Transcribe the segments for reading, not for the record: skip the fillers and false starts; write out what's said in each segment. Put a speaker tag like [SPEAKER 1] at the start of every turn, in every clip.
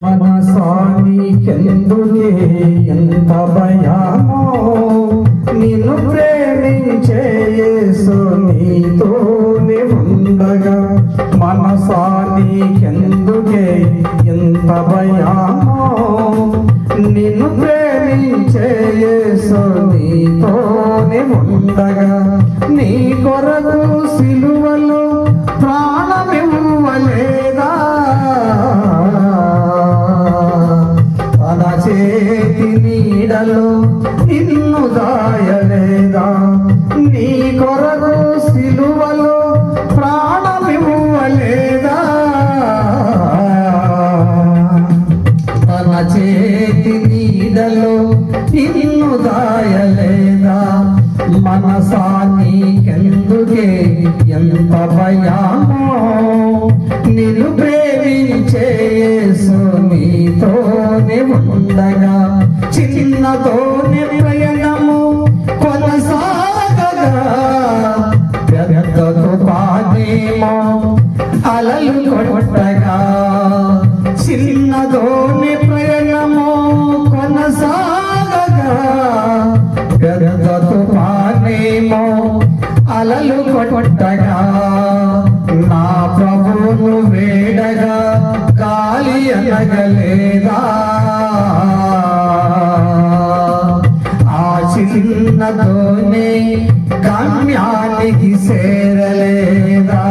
[SPEAKER 1] మనసానికెందుకే ఎంత భయమో నిన్ను ప్రేమించే యేసు నీతోనే ఉండగా. మనసానికెందుకే ఎంత భయమో నిన్ను ప్రేమించే యేసు నీతోనే ఉండగా. నీ కొరకు సిలువలో ప్రాణమివ్వలేదా, తన చేతి నీడలో నిన్ను దాయలేదా. నీ కొరకు సిలువలో ప్రాణమివ్వలేదా, తన చేతి నీడలో నిన్ను దాయలేదా. మనసానికెందుకే ఎంత భయమో నిన్ను ప్రేమించే యేసు నీతోనే ఉండగా. చిన్నతోనే ప్రయాణము కొనసాగగా, పెద్ద తుఫానేమో అలలు కొట్టగా. చిన్నతోనే ప్రయాణము కొనసాగగా, పెద్ద తుఫానేమో అలలు కొట్టగా. నా ప్రభువును వేడగా గాలి అనగలేదా, ఆ చిన్నతోనే గమ్యానికి చేరలేదా.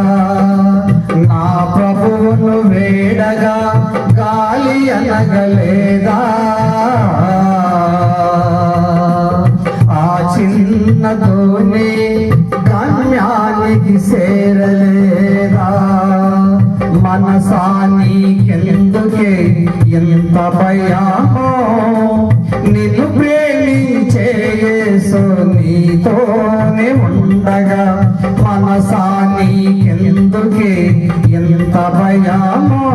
[SPEAKER 1] నా ప్రభువును వేడగా గాలి అనగలేదా, ఆ చిన్నతోనే గమ్యానికి చేరలేదా. మనసానికెందుకే ఎంత భయమో నిన్ను ప్రేమించే యేసు నీతోనే ఉండగా. మనసానికెందుకే ఎంత భయమో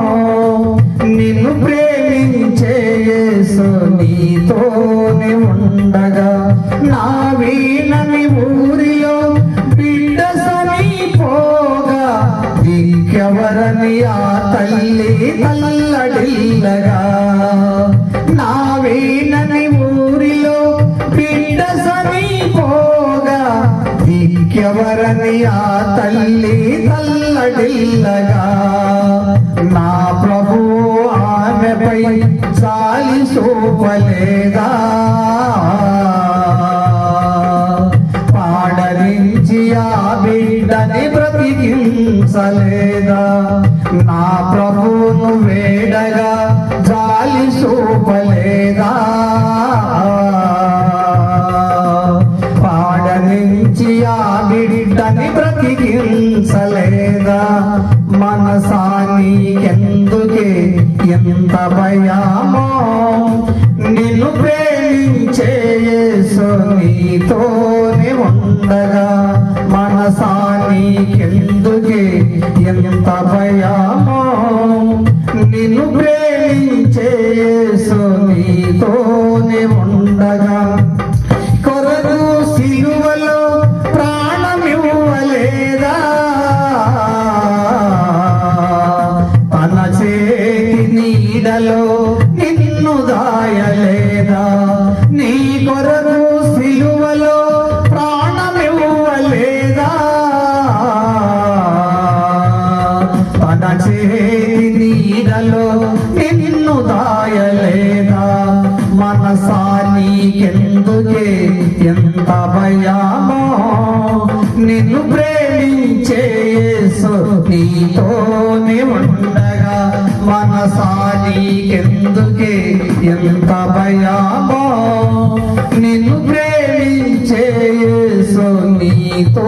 [SPEAKER 1] నిన్ను ప్రేమించే యేసు నీతోనే ఉండగా. నా వీణని ఊరిలో బిడ్డ సనిపోగా, దిక్కెవరని ఆ తల్లి తల్లడిల్లగా. నా వీణని ఊరిలో బిడ్డ సనిపోగా, దిక్కెవరని ఆ తల్లి తల్లడిల్లగా. నా ప్రభువు ఆమెపై జాలి చూపలేదా, పాడరించి ఆ బిడ్డని బ్రతికించలేదా. నా ప్రభువును వేడగా జాలి చూపలేదా, పాడరించి ఆ బిడ్డని బ్రతికించలేదా. మనసానికెందుకే ఎంత భయమో నిన్ను ప్రేమించే యేసు నీతోనే ఉండగా. మనసానికెందుకే ఎంత భయమో నిన్ను ప్రేమించే యేసు నీతోనే ఉండగా. కొరకు సిలువలో ప్రాణమివ్వలేదా, తన చేతి నీడలో నిన్ను దాయలేదా. నీ కొరకు సిలువలో ప్రాణమివ్వలేదా, తన చేతి నీడలో నిన్ను దాయలేదా. మనసానికెందుకే ఎంత భయమో నిన్ను ప్రేమించే యేసు నీతోనే ఉండగా. మనసానికెందుకే ఎంత భయమో నిన్ను ప్రేమించే యేసు నీతో